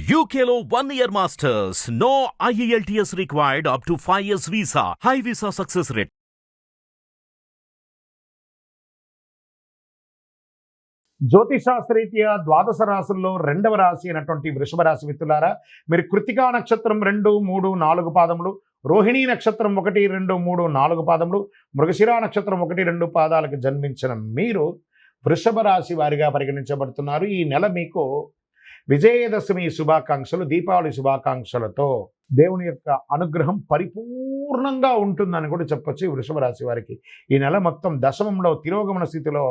UKLO 1 year masters. No IELTS required up to 5 years visa. High visa success rate. జ్యోతిషాస్త్రరీత్యా ద్వాదశ రాశుల్లో రెండవ రాశి అయినటువంటి వృషభ రాశి మిత్రులారా, మీరు కృత్తికా నక్షత్రం 2, 3, 4 పాదములు, రోహిణీ నక్షత్రం 1, 2, 3, 4 పాదములు, మృగశిర నక్షత్రం 1, 2 పాదాలకు జన్మించిన మీరు వృషభ రాశి వారిగా పరిగణించబడుతున్నారు. ఈ నెల మీకు విజయదశమి శుభాకాంక్షలు, దీపావళి శుభాకాంక్షలతో దేవుని యొక్క అనుగ్రహం పరిపూర్ణంగా ఉంటుందని కూడా చెప్పొచ్చు. వృషభ రాశి వారికి ఈ నెల మొత్తం దశమంలో తిరోగమన స్థితిలో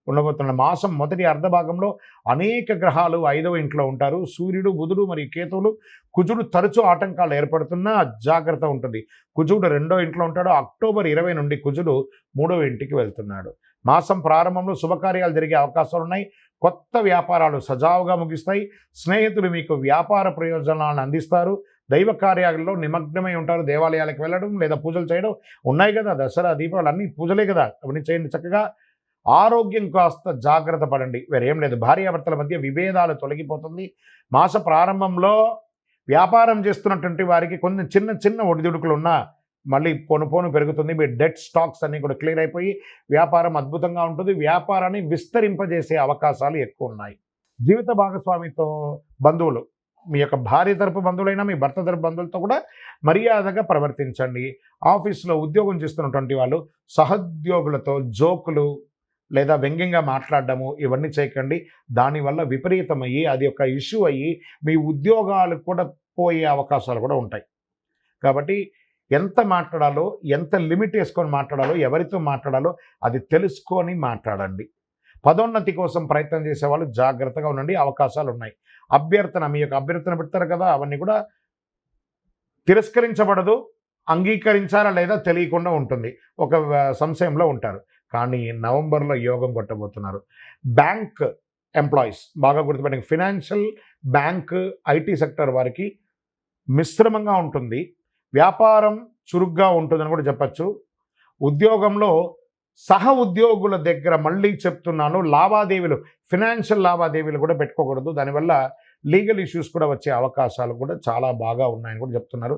ఉండబోతున్న మాసం మొదటి అర్ధభాగంలో అనేక గ్రహాలు 5వ ఇంట్లో ఉంటారు. సూర్యుడు, బుధుడు మరియు కేతువులు. కుజుడు తరచూ ఆటంకాలు ఏర్పడుతున్నా జాగ్రత్త ఉంటుంది. కుజుడు 2వ ఇంట్లో ఉంటాడు. అక్టోబర్ 20 నుండి కుజుడు 3వ ఇంటికి వెళ్తున్నాడు. మాసం ప్రారంభంలో శుభకార్యాలు జరిగే అవకాశాలు ఉన్నాయి. కొత్త వ్యాపారాలు సజావుగా ముగిస్తాయి. స్నేహితులు మీకు వ్యాపార ప్రయోజనాలను అందిస్తారు. దైవ కార్యాలలో నిమగ్నమై ఉంటారు. దేవాలయాలకు వెళ్ళడం లేదా పూజలు చేయడం ఉన్నాయి కదా. దసరా, దీపావళి అన్నీ పూజలే కదా, అవన్నీ చేయండి చక్కగా. ఆరోగ్యం కాస్త జాగ్రత్త పడండి, వేరేం లేదు. భార్యాభర్తల మధ్య విభేదాలు తొలగిపోతుంది. మాస ప్రారంభంలో వ్యాపారం చేస్తున్నటువంటి వారికి కొన్ని చిన్న ఒడిదుడుకులు ఉన్నా మళ్ళీ పోను పెరుగుతుంది. మీ డెట్ స్టాక్స్ అన్నీ కూడా క్లియర్ అయిపోయి వ్యాపారం అద్భుతంగా ఉంటుంది. వ్యాపారాన్ని విస్తరింపజేసే అవకాశాలు ఎక్కువ ఉన్నాయి. జీవిత భాగస్వామితో బంధువులు, మీ యొక్క భార్య తరపు బంధువులైనా మీ భర్త తరపు బంధువులతో కూడా మర్యాదగా ప్రవర్తించండి. ఆఫీస్లో ఉద్యోగం చేస్తున్నటువంటి వాళ్ళు సహోద్యోగులతో జోకులు లేదా వ్యంగ్యంగా మాట్లాడడము ఇవన్నీ చేయకండి. దానివల్ల విపరీతమయ్యి అది ఒక ఇష్యూ అయ్యి మీ ఉద్యోగాలు కూడా పోయే అవకాశాలు కూడా ఉంటాయి. కాబట్టి ఎంత మాట్లాడాలో, ఎంత లిమిట్ వేసుకొని మాట్లాడాలో, ఎవరితో మాట్లాడాలో అది తెలుసుకొని మాట్లాడండి. పదోన్నతి కోసం ప్రయత్నం చేసేవాళ్ళు జాగ్రత్తగా ఉండండి, అవకాశాలు ఉన్నాయి. మీ యొక్క అభ్యర్థన పెడతారు కదా, అవన్నీ కూడా తిరస్కరించబడదు. అంగీకరించారా లేదా తెలియకుండా ఉంటుంది. ఒక సంశయంలో ఉంటారు. కానీ నవంబర్లో యోగం కొట్టబోతున్నారు. బ్యాంక్ ఎంప్లాయీస్ బాగా గుర్తుపెట్టండి. ఫినాన్షియల్, బ్యాంక్, ఐటీ సెక్టర్ వారికి మిశ్రమంగా ఉంటుంది. వ్యాపారం చురుగ్గా ఉంటుందని కూడా చెప్పచ్చు. ఉద్యోగంలో సహ ఉద్యోగుల దగ్గర మళ్ళీ చెప్తున్నాను, లావాదేవీలు, ఫినాన్షియల్ లావాదేవీలు కూడా పెట్టుకోకూడదు. దానివల్ల లీగల్ ఇష్యూస్ కూడా వచ్చే అవకాశాలు కూడా చాలా బాగా ఉన్నాయని కూడా చెప్తున్నారు.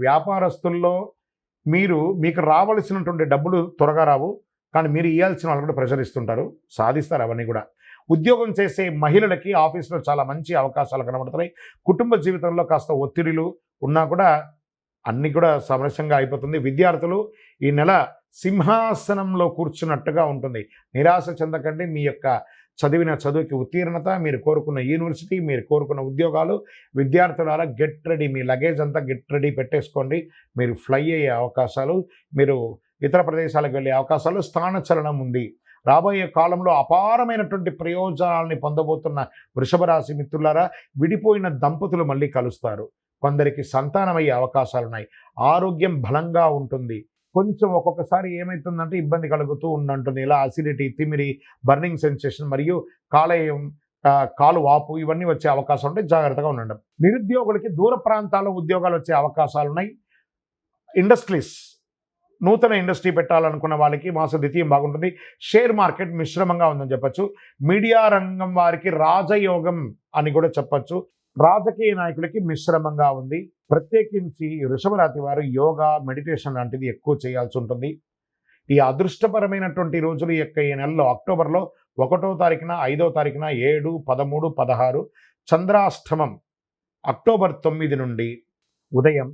వ్యాపారస్తుల్లో మీకు రావలసినటువంటి డబ్బులు త్వరగా రావు, కానీ మీరు ఇవ్వాల్సిన వాళ్ళు కూడా ప్రెషర్ ఇస్తుంటారు, సాధిస్తారు అవన్నీ కూడా. ఉద్యోగం చేసే మహిళలకి ఆఫీస్లో చాలా మంచి అవకాశాలు కనబడుతున్నాయి. కుటుంబ జీవితంలో కాస్త ఒత్తిడిలు ఉన్నా కూడా అన్నీ కూడా సమరస్యంగా అయిపోతుంది. విద్యార్థులు ఈ నెల సింహాసనంలో కూర్చున్నట్టుగా ఉంటుంది. నిరాశ చెందకండి. మీ యొక్క చదివిన చదువుకి ఉత్తీర్ణత, మీరు కోరుకున్న యూనివర్సిటీ, మీరు కోరుకున్న ఉద్యోగాలు, విద్యార్థులారా గెట్ రెడీ. మీ లగేజ్ అంతా గెట్ రెడీ పెట్టేసుకోండి. మీరు ఫ్లై అయ్యే అవకాశాలు, మీరు ఇతర ప్రదేశాలకు వెళ్ళే అవకాశాలు, స్థానచలనం ఉంది. రాబోయే కాలంలో అపారమైనటువంటి ప్రయోజనాలని పొందబోతున్న వృషభ రాశి మిత్రులారా, విడిపోయిన దంపతులు మళ్ళీ కలుస్తారు. కొందరికి సంతానమయ్యే అవకాశాలు ఉన్నాయి. ఆరోగ్యం బలంగా ఉంటుంది. కొంచెం ఒక్కొక్కసారి ఏమవుతుందంటే ఇబ్బంది కలుగుతూ ఉంటుంది. ఇలా అసిడిటీ, తిమిరి, బర్నింగ్ సెన్సేషన్ మరియు కాలు వాపు ఇవన్నీ వచ్చే అవకాశం ఉంటే జాగ్రత్తగా ఉండండి. నిరుద్యోగులకి దూర ప్రాంతాల్లో ఉద్యోగాలు వచ్చే అవకాశాలు ఉన్నాయి. ఇండస్ట్రీస్, నూతన ఇండస్ట్రీ పెట్టాలనుకున్న వాళ్ళకి మాస ద్వితీయం బాగుంటుంది. షేర్ మార్కెట్ మిశ్రమంగా ఉందని చెప్పచ్చు. మీడియా రంగం వారికి రాజయోగం అని కూడా చెప్పచ్చు. రాజకీయ నాయకులకి మిశ్రమంగా ఉంది. ప్రత్యేకించి వృషభ రాశి వారు యోగా, మెడిటేషన్ లాంటిది ఎక్కువ చేయాల్సి ఉంటుంది. ఈ అదృష్టపరమైనటువంటి రోజులు యొక్క ఈ నెలలో అక్టోబర్లో 1వ తారీఖున, 5వ తారీఖున, 7, 13, 16 చంద్రాష్టమం. అక్టోబర్ 9 నుండి ఉదయం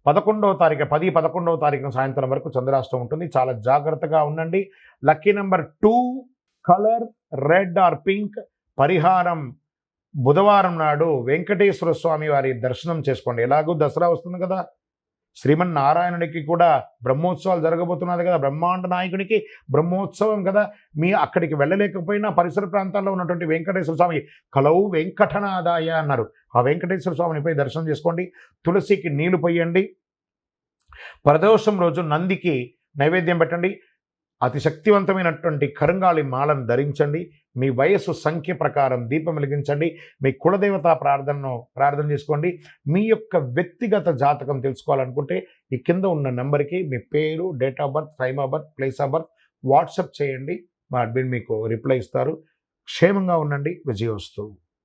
11వ తారీఖు 11వ తారీఖున సాయంత్రం వరకు చంద్రాష్టమం ఉంటుంది. చాలా జాగ్రత్తగా ఉండండి. Lucky number 2, colour red or pink. పరిహారం బుధవారం నాడు వెంకటేశ్వర స్వామి వారి దర్శనం చేసుకోండి. ఎలాగూ దసరా వస్తుంది కదా, శ్రీమన్నారాయణుడికి కూడా బ్రహ్మోత్సవాలు జరగబోతున్నది కదా, బ్రహ్మాండ నాయకుడికి బ్రహ్మోత్సవం కదా. అక్కడికి వెళ్ళలేకపోయినా పరిసర ప్రాంతాల్లో ఉన్నటువంటి వెంకటేశ్వర స్వామి కలవు వెంకటనాదాయ అన్నారు. ఆ వెంకటేశ్వర స్వామిని పోయి దర్శనం చేసుకోండి. తులసికి నీళ్లు పోయండి. ప్రదోషం రోజు నందికి నైవేద్యం పెట్టండి. అతి శక్తివంతమైనటువంటి కరుంగాళి మాలను ధరించండి. మీ వయస్సు సంఖ్య ప్రకారం దీపం వెలిగించండి. మీ కులదేవత ప్రార్థన చేసుకోండి. మీ యొక్క వ్యక్తిగత జాతకం తెలుసుకోవాలనుకుంటే ఈ కింద ఉన్న నెంబర్కి మీ పేరు, date of birth, time of birth, place of birth WhatsApp చేయండి. మా అడ్మిన్ మీకు రిప్లై ఇస్తారు. క్షేమంగా ఉండండి. విజయోస్తు.